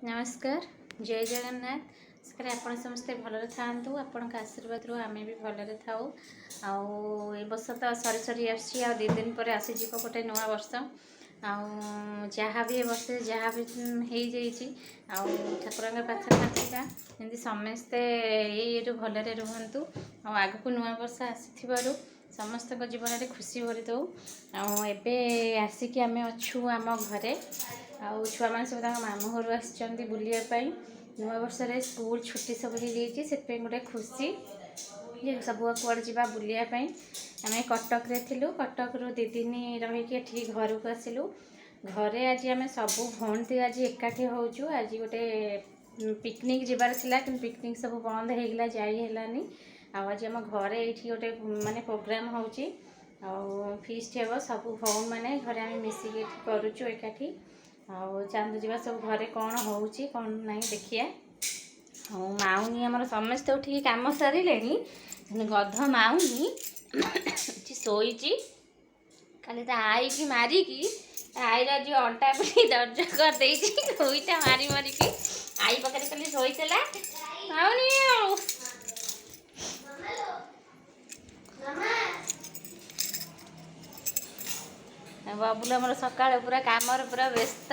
नमस्कार जय जगन्नाथ सर आपण समस्ते भलरे थांतु आपण आशीर्वाद आमे भी भलरे थाऊ ए वर्ष तो सरी सरी आसी आ 2 दिन पर आसी जीव गोटे नुआ वर्ष जहाँ भी वर्ष जहाँ भी हो ठाकुर पाखे प्रार्थिका जमी समस्ते ये भलरे रुहतु आग को नुआ वर्ष आसी समस्त जीवन में खुशी भरी दो एबे आसिक आम अच्छू आम घरे छुआ मैंने सब मामू घर आसछन्ती बुलियापाई नुआ वर्ष स्कूल छुट्टी सब हो जाए गोटे खुशी सब कुआड़े जावा बुलियापाई आम कटक रे थिलु कटक रु 2 दिन रही घर को आसिलु घरे आज आम सब भौणी आज एकाठी होचु आज गोटे पिकनिक जीवार थिला कि पिकनिक सब बंद हो गला जाइलानी आज आम घरे ये गोटे माने प्रोग्राम होची फीस्ट हे सब भौणी मैंने घरे आम मिसिक करुचु एकाठी चांद जावा सब घरे कौन होची कौन नहीं देखिए माउनी आमर समस्त उठी काम सारे गध माउनी शोची खाली आई की मारिकी आईर आज अंटा पिटी दर्ज कर दुईटा मारी मारिकी आई पाखे खाली शोला माउनी बबुल आमर सका पूरा काम पूरा व्यस्त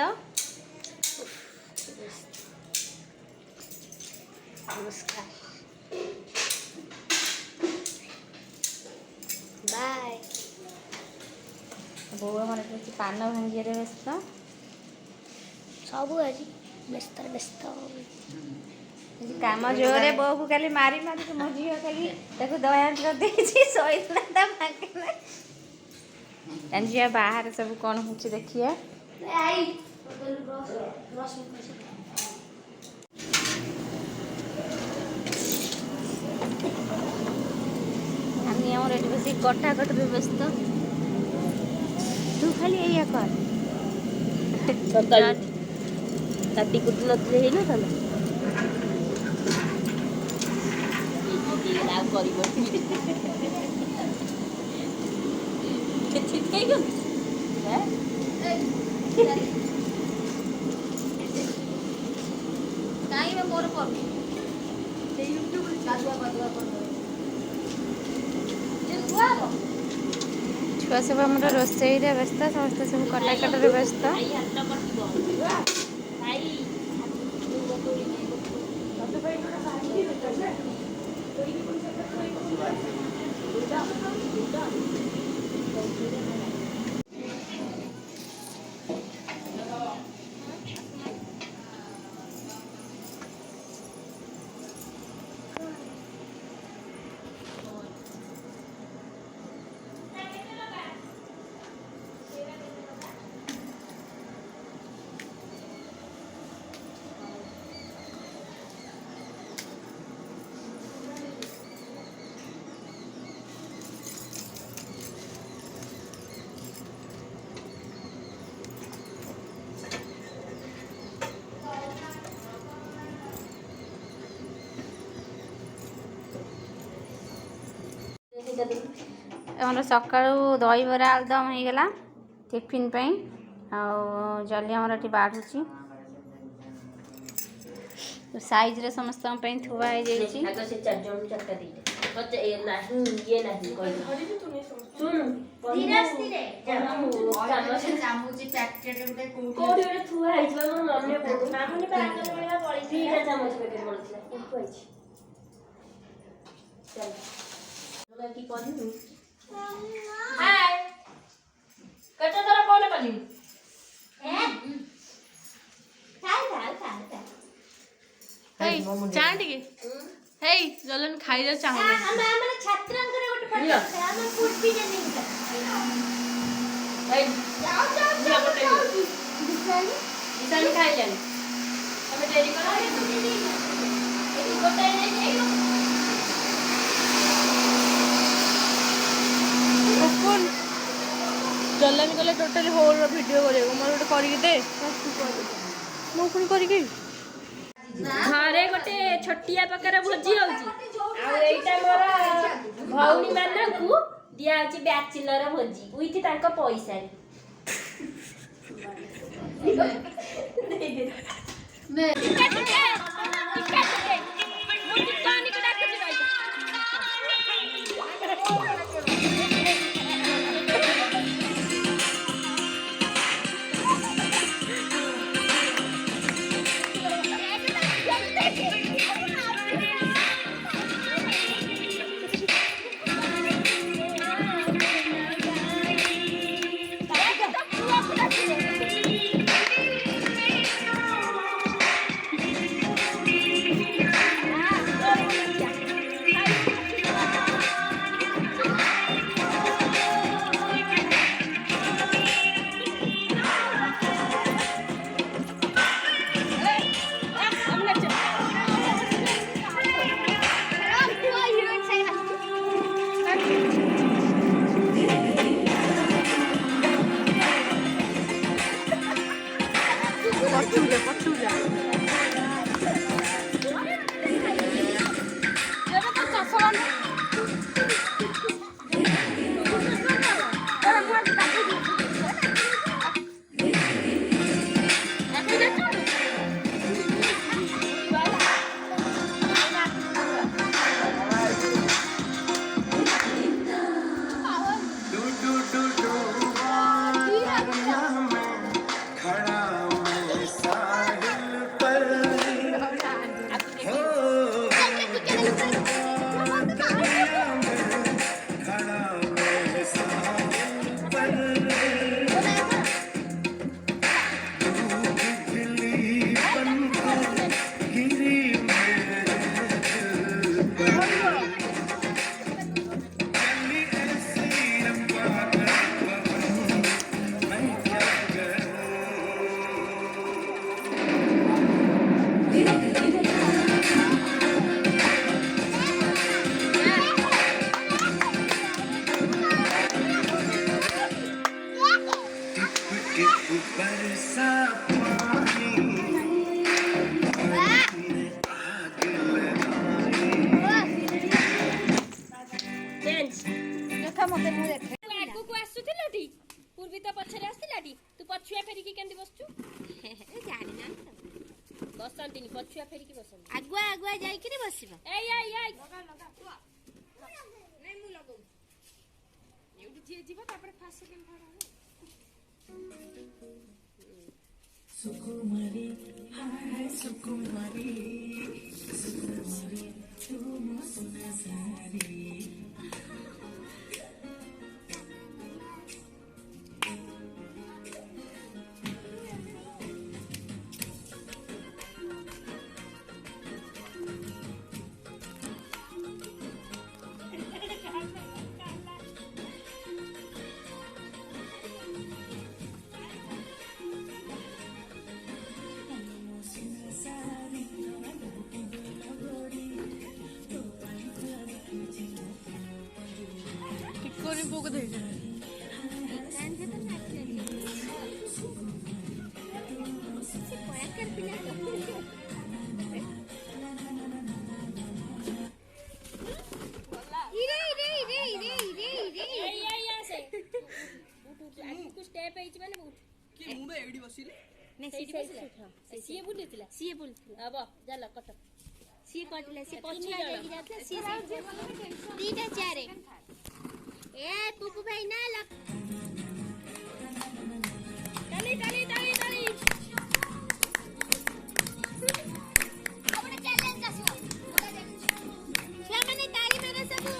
नमस्कार बाय बो आमर पान भांगी व्यस्त सब आज व्यस्त व्यस्त काम जोरे बो को खाली मारी मारी मो झील खाली दया कर देछि सोईला अंजिया बाहर सब कौन हो देखिए बस कटा कट व्यस्त तू खाली या कर काटी कुटी नथले हेना थाला लाव करिवो छुआ सब आम रोसई व्यस्त समस्त सब कटाकट व्यस्त आमर सका दही बरा आलुदम हो गला टिफिन जल्दी आमर ये बाढ़ुची साइज रे समस्त थुआ हाय कटा तोरा कोन कली हैं हे चांटी के हे जलन खाइ जा चाहो हम हमर छात्रांकर गोटे पट हम फूड भी नहीं हे जाओ जाओ जाओ निशानी खाइ जानी हमें देरी करा एडी गोटे नहीं कौन जलन गले टोटली होल वीडियो करे मोर गोटे करी दे मो कोन करी के घरे गोटे छोटिया प्रकार भोजी होउची आ एटा मोर भौनी मानकू दिया होची बैचलर भोजी उइथि तांको पैसा ଆଗକୁ ଆସୁଥିଲଟି ପୂର୍ବୀ ତ ପଛରେ ଆସିଥିଲାଟି ତୁ ପଛୁଆ ଫେରିକି କେମିତି ବସଛୁ ଜାଣିନା ବସନ୍ତିନି ପଛୁଆ ଫେରିକି ବସନ୍ତି ଆଗୁଆ ଆଗୁଆ ଯାଇକିରି ବସିବ ଏଇ ଏଇଠି ଯିଏ ଯିବ ତାପରେ ଫାଷ୍ଟ ସେକେଣ୍ଡ ଥାର୍ଡ ହବ ସୁକୁମାରୀ ହାୟ ସୁକୁମାରୀ ସୁକୁମାରୀ ତୁମ ସୁନା ସାରୀ स्टेप ହେଇଛି ମାନେ ବହୁତ କି ମୁଁ ବା ଏଇଠି ବସିଲି ସେଇଠି ବସିଲା ସିଏ ବୁଲିଥିଲା ହବ ଚାଲ କଟ ସିଏ କଟିଲା ସିଏ ପଛୁଆ ଯାଇକି ଯାଉଥିଲା ସିଏ ଦିଟା ଚାରେ ଏ ପୁପୁ ଭାଇ ନା ତାଳି ତାଳି ତାଳି ତାଳି ଗୋଟେ ଚ୍ୟାଲେଞ୍ଜ ଆସିବ ଛୁଆମାନେ ତାଳି ମାର ସବୁ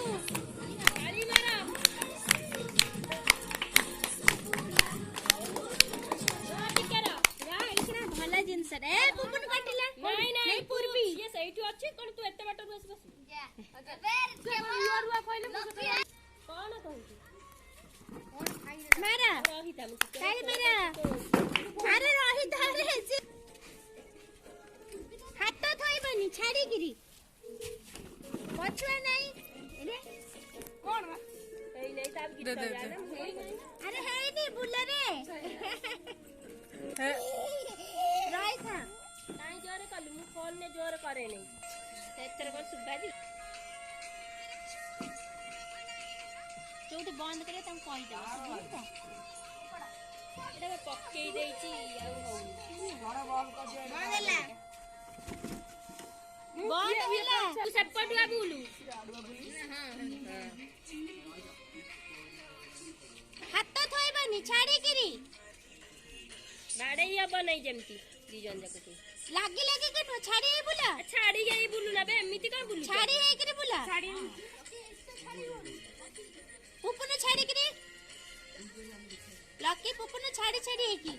ତାଳି ମାର ଭଲ ଜିନିଷ ରେ ପୁପୁନ କଟିଲା ନାଇଁ ନାଇଁ ପୂର୍ବୀ ସିଏ ସେଇଠି ଅଛି କଣ ତୁ ଏତେ ବାଟରୁ ଆସି ବସିବୁ କଣ କହୁଛୁ ମାରା ରହିଥା ମୁଁ ତାଳି ମାରା ଆରେ ରହିଥା ରେ ହାତ ଥୋଇବନି ଛାଡିକିରି ପଛୁଆ ନାଇଁ କଣ ଏଇ ନେଇ ତା ଗୀତ ଗାନା ଆରେ ହେଇନି ବୁଲରେ ରହିଥା କାଇଁ ଜୋରେ କଲୁ ମୁଁ ଫୋନ ରେ ଜୋରେ କରେ ନାହିଁ ଏଥର କଣ ସୁବାଜି ଯୋଉଠି ବନ୍ଦ କରିବ ତାଙ୍କୁ କହିଦେବ ଏଇଟା ପକେଇ ଦେଇଛି ଆଉ ହଉନି ବନ୍ଦ ହେଲା ସେପଟୁଆ ବୁଲୁ। ହାତ ଥୋଇବନି ଛାଡ଼ିକିରି ବାଡ଼େଇ ହବ ନାଇଁ ଯେମିତି ଦି ଜଣ ଯାକକୁ। ଲାଗି ଲାଗିକି ନୁହଁ ଛାଡ଼ି ହେଇ ବୁଲା ଛାଡ଼ି ଯାଇ ବୁଲୁ ନା ବେ ଏମିତି କଣ ବୁଲୁ? ଛାଡ଼ି ହେଇକିରି ବୁଲା ପୁପୁନ ଛାଡ଼ିକିରି ଲକି ପୁପୁନ ଛାଡ଼ି ଛାଡ଼ି ହେଇକି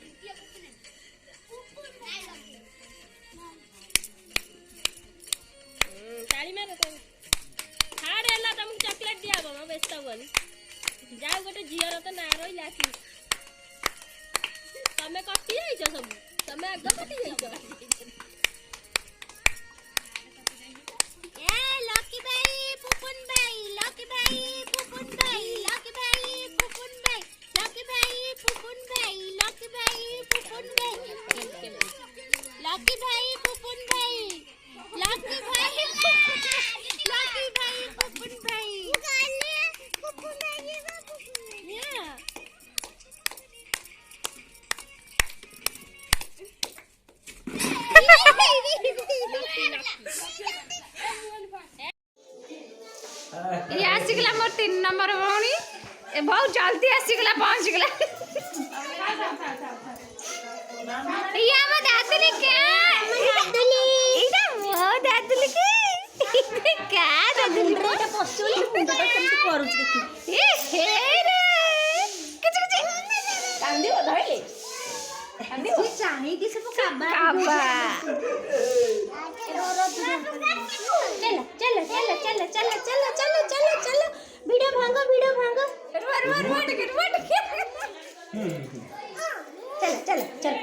ତାଳି ମାର ତମେ। ହାର୍ଡ ହେଲା ତମକୁ ଚକଲେଟ ଦିଆହବ ମ ବ୍ୟସ୍ତ ହୁଅନି। ଯାଉ ଗୋଟେ ଝିଅର ତ ନାଁ ରହିଲା କି ତମେ କଟି ଯାଇଛ ସବୁ। ତମେ ଆଗ କଟି ଯାଇଛ। ए लकी भाई पुपुन भाई लकी भाई पुपुन भाई लकी भाई पुपुन भाई लकी भाई पुपुन भाई लकी भाई पुपुन भाई लकी भाई पुपुन भाई लकी भाई लकी भाई पुपुन भाई पुपुन भाई या ये आसिगला मोर 3 नंबर भौणी ए बहुत जल्दी आसिगला पहुंच गला ये हम दादली क्या इटा मो दादली की क्या दादली मुंडटा पसुली मुंडटा केमति करूछ देखि ए हे रे किछ कांदियो धइले कांदियो चाहि कि सब काबा काबा चलो चलो चलो चलो चलो चलो चलो चलो चलो वीडियो भांगो वर चलो चलो चलो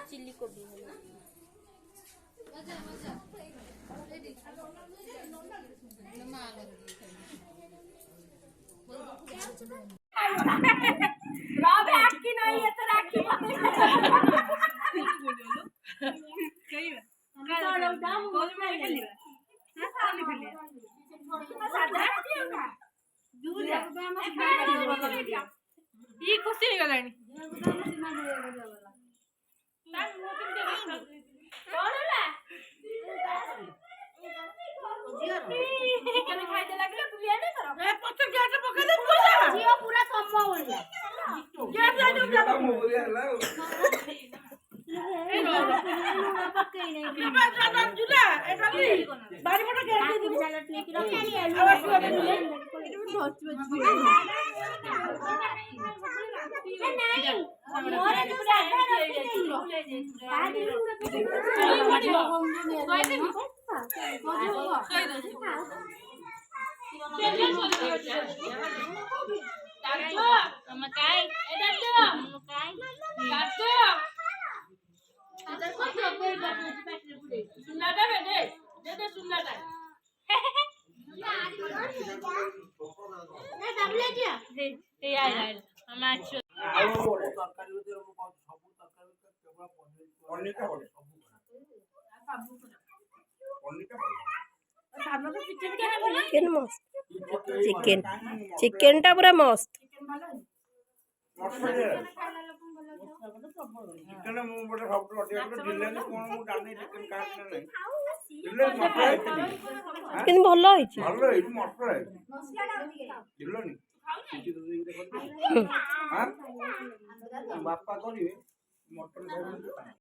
चिल्ली कोबी खुशी ହେଇଗଲାଣି चिकेन चिकेन टा पूरा मस्त କିନ୍ତୁ ଭଲ ହେଇଛି ବାପା କରିବେ ମଟନ